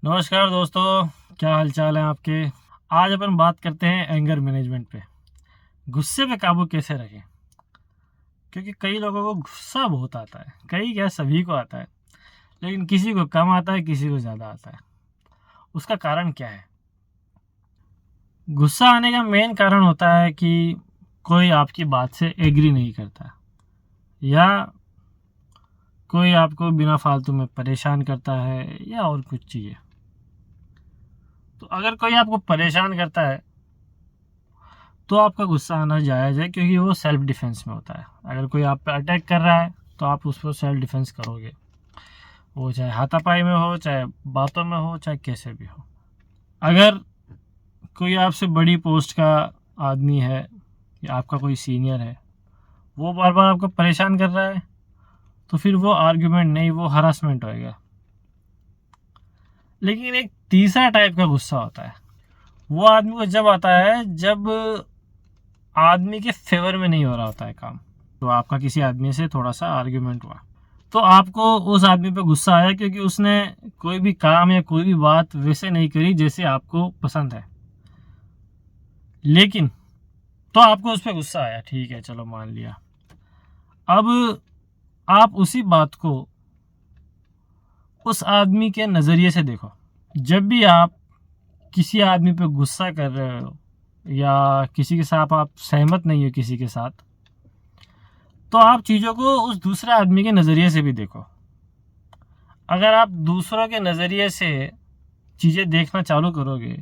नमस्कार दोस्तों, क्या हाल चाल है आपके। आज अपन बात करते हैं एंगर मैनेजमेंट पे। गुस्से पे काबू कैसे रखें, क्योंकि कई लोगों को गुस्सा बहुत आता है, कई क्या सभी को आता है, लेकिन किसी को कम आता है, किसी को ज़्यादा आता है। उसका कारण क्या है? गुस्सा आने का मेन कारण होता है कि कोई आपकी बात से एग्री नहीं करता, या कोई आपको बिना फालतू में परेशान करता है, या और कुछ चीज़ें। तो अगर कोई आपको परेशान करता है तो आपका गुस्सा आना जायज़ है, क्योंकि वो सेल्फ डिफेंस में होता है। अगर कोई आप पे अटैक कर रहा है तो आप उस पर सेल्फ डिफेंस करोगे, वो चाहे हाथापाई में हो, चाहे बातों में हो, चाहे कैसे भी हो। अगर कोई आपसे बड़ी पोस्ट का आदमी है या आपका कोई सीनियर है, वो बार बार आपको परेशान कर रहा है, तो फिर वो आर्ग्यूमेंट नहीं, वो हरासमेंट होएगा। लेकिन एक तीसरा टाइप का गुस्सा होता है, वो आदमी को जब आता है जब आदमी के फेवर में नहीं हो रहा होता है काम। तो आपका किसी आदमी से थोड़ा सा आर्ग्यूमेंट हुआ, तो आपको उस आदमी पे गुस्सा आया क्योंकि उसने कोई भी काम या कोई भी बात वैसे नहीं करी जैसे आपको पसंद है। लेकिन तो आपको उस पर गुस्सा आया, ठीक है, चलो मान लिया। अब आप उसी बात को उस आदमी के नज़रिए से देखो। जब भी आप किसी आदमी पे गुस्सा कर रहे हो, या किसी के साथ आप सहमत नहीं हो किसी के साथ, तो आप चीज़ों को उस दूसरे आदमी के नज़रिए से भी देखो। अगर आप दूसरों के नज़रिए से चीज़ें देखना चालू करोगे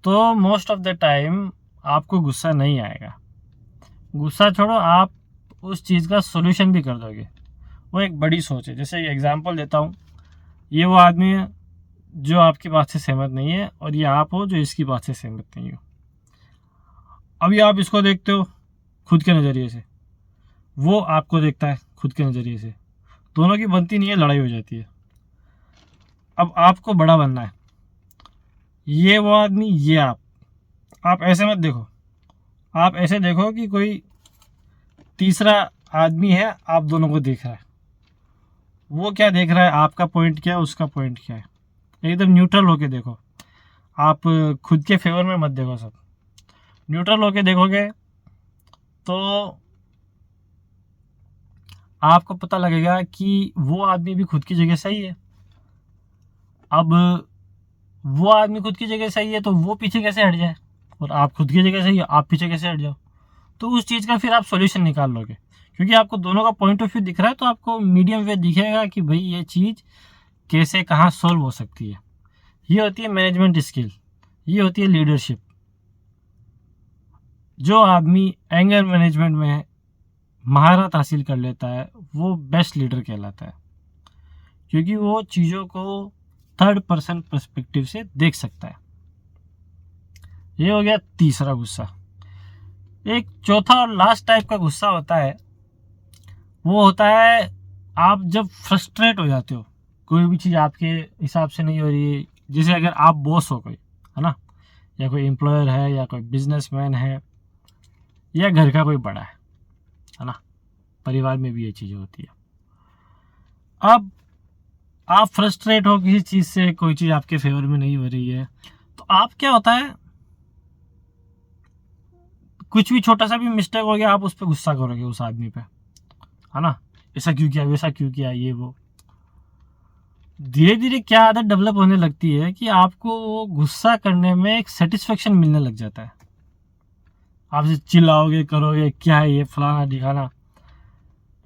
तो मोस्ट ऑफ द टाइम आपको गुस्सा नहीं आएगा। गुस्सा छोड़ो, आप उस चीज़ का सोल्यूशन भी कर दोगे। वो एक बड़ी सोच है। जैसे एग्जांपल देता हूँ, ये वो आदमी है जो आपकी बात से सहमत नहीं है, और ये आप हो जो इसकी बात से सहमत नहीं हो। अभी आप इसको देखते हो खुद के नज़रिए से, वो आपको देखता है खुद के नज़रिए से, दोनों की बनती नहीं है, लड़ाई हो जाती है। अब आपको बड़ा बनना है, ये वो आदमी, ये आप ऐसे मत देखो। आप ऐसे देखो कि कोई तीसरा आदमी है, आप दोनों को देख रहा है। वो क्या देख रहा है, आपका पॉइंट क्या है, उसका पॉइंट क्या है, एकदम न्यूट्रल होके देखो। आप खुद के फेवर में मत देखो, सब न्यूट्रल होके देखोगे तो आपको पता लगेगा कि वो आदमी भी खुद की जगह सही है। अब वो आदमी खुद की जगह सही है तो वो पीछे कैसे हट जाए, और आप खुद की जगह सही है, आप पीछे कैसे हट जाओ। तो उस चीज़ का फिर आप सॉल्यूशन निकाल लोगे, क्योंकि आपको दोनों का पॉइंट ऑफ व्यू दिख रहा है, तो आपको मीडियम वे दिखेगा कि भाई ये चीज़ कैसे कहाँ सॉल्व हो सकती है। ये होती है मैनेजमेंट स्किल, ये होती है लीडरशिप। जो आदमी एंगर मैनेजमेंट में महारत हासिल कर लेता है वो बेस्ट लीडर कहलाता है, क्योंकि वो चीज़ों को थर्ड पर्सन पर्सपेक्टिव से देख सकता है। ये हो गया तीसरा गुस्सा। एक चौथा और लास्ट टाइप का गुस्सा होता है, वो होता है आप जब फ्रस्ट्रेट हो जाते हो, कोई भी चीज़ आपके हिसाब से नहीं हो रही है। जैसे अगर आप बॉस हो कोई, है ना, या कोई एम्प्लॉयर है, या कोई बिजनेसमैन है, या घर का कोई बड़ा है ना, परिवार में भी ये चीज़ें होती है। अब आप फ्रस्ट्रेट हो किसी चीज़ से, कोई चीज़ आपके फेवर में नहीं हो रही है, तो आप क्या होता है, कुछ भी छोटा सा भी मिस्टेक हो गया आप उस पर गुस्सा करोगे, उस आदमी पे, है ना, ऐसा क्यों किया, वैसा क्यों किया, ये वो। धीरे धीरे क्या आदत डेवलप होने लगती है कि आपको वो गुस्सा करने में एक सेटिस्फेक्शन मिलने लग जाता है। आप चिल्लाओगे, करोगे, क्या है ये, फलाना ढिकाना।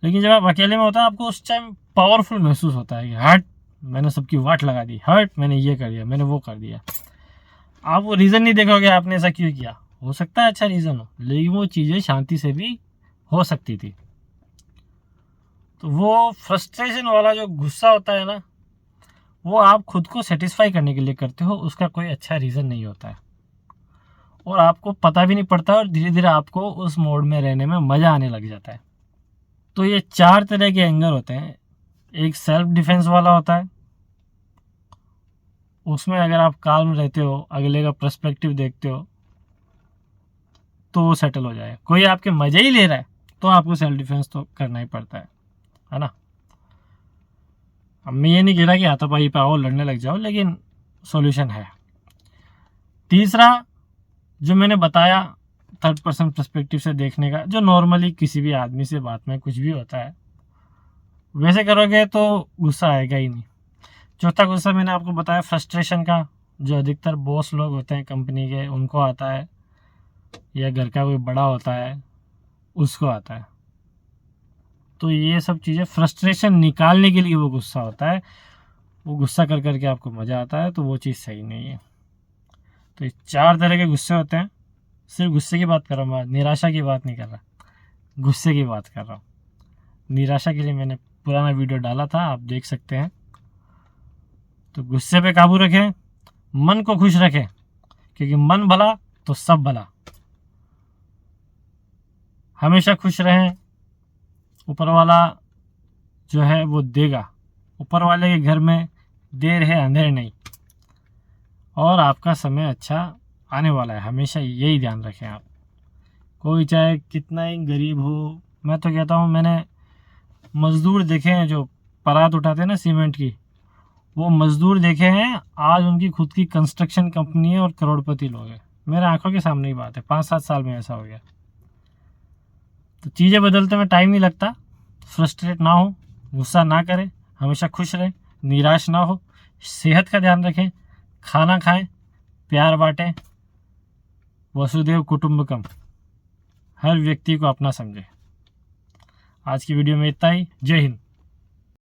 लेकिन जब आप अकेले में होता है, आपको उस टाइम पावरफुल महसूस होता है कि हट, मैंने सबकी वाट लगा दी, हट, मैंने ये कर दिया, मैंने वो कर दिया। आप वो रीज़न नहीं देखोगे आपने ऐसा क्यों किया। हो सकता है अच्छा रीज़न हो, लेकिन वो चीज़ें शांति से भी हो सकती थी। तो वो फ्रस्ट्रेशन वाला जो गुस्सा होता है ना, वो आप खुद को सेटिस्फाई करने के लिए करते हो, उसका कोई अच्छा रीज़न नहीं होता है, और आपको पता भी नहीं पड़ता, और धीरे धीरे आपको उस मोड में रहने में मज़ा आने लग जाता है। तो ये चार तरह के एंगर होते हैं। एक सेल्फ डिफेंस वाला होता है, उसमें अगर आप काल्म रहते हो, अगले का पर्सपेक्टिव देखते हो, तो वो सेटल हो जाए। कोई आपके मज़े ही ले रहा है तो आपको सेल्फ डिफेंस तो करना ही पड़ता है ना। अब मैं ये नहीं कह रहा कि हाथापाई पे आओ लड़ने लग जाओ, लेकिन सॉल्यूशन है। तीसरा जो मैंने बताया थर्ड पर्सन पर्सपेक्टिव से देखने का, जो नॉर्मली किसी भी आदमी से बात में कुछ भी होता है वैसे करोगे तो गुस्सा आएगा ही नहीं। चौथा गुस्सा मैंने आपको बताया फ्रस्ट्रेशन का, जो अधिकतर बॉस लोग होते हैं कंपनी के उनको आता है, या घर का कोई बड़ा होता है उसको आता है। तो ये सब चीज़ें फ्रस्ट्रेशन निकालने के लिए वो गुस्सा होता है, वो गुस्सा कर करके आपको मज़ा आता है, तो वो चीज़ सही नहीं है। तो ये 4 तरह के गुस्से होते हैं। सिर्फ गुस्से की बात कर रहा हूँ मैं, निराशा की बात नहीं कर रहा, गुस्से की बात कर रहा हूँ। निराशा के लिए मैंने पुराना वीडियो डाला था, आप देख सकते हैं। तो गुस्से पे काबू रखें, मन को खुश रखें, क्योंकि मन भला तो सब भला। हमेशा खुश रहें, ऊपर वाला जो है वो देगा। ऊपर वाले के घर में देर है अंधेर नहीं, और आपका समय अच्छा आने वाला है, हमेशा यही ध्यान रखें आप। कोई चाहे कितना ही गरीब हो, मैं तो कहता हूँ, मैंने मज़दूर देखे हैं जो परात उठाते हैं ना सीमेंट की, वो मज़दूर देखे हैं, आज उनकी खुद की कंस्ट्रक्शन कंपनी है और करोड़पति लोग हैं। मेरे आंखों के सामने ही बात है, 5-7 साल में ऐसा हो गया। तो चीज़ें बदलते में टाइम नहीं लगता। फ्रस्ट्रेट ना हो, गुस्सा ना करें, हमेशा खुश रहें, निराश ना हो, सेहत का ध्यान रखें, खाना खाएं, प्यार बांटें, वसुदेव कुटुंबकम, हर व्यक्ति को अपना समझें। आज की वीडियो में इतना ही। जय हिंद।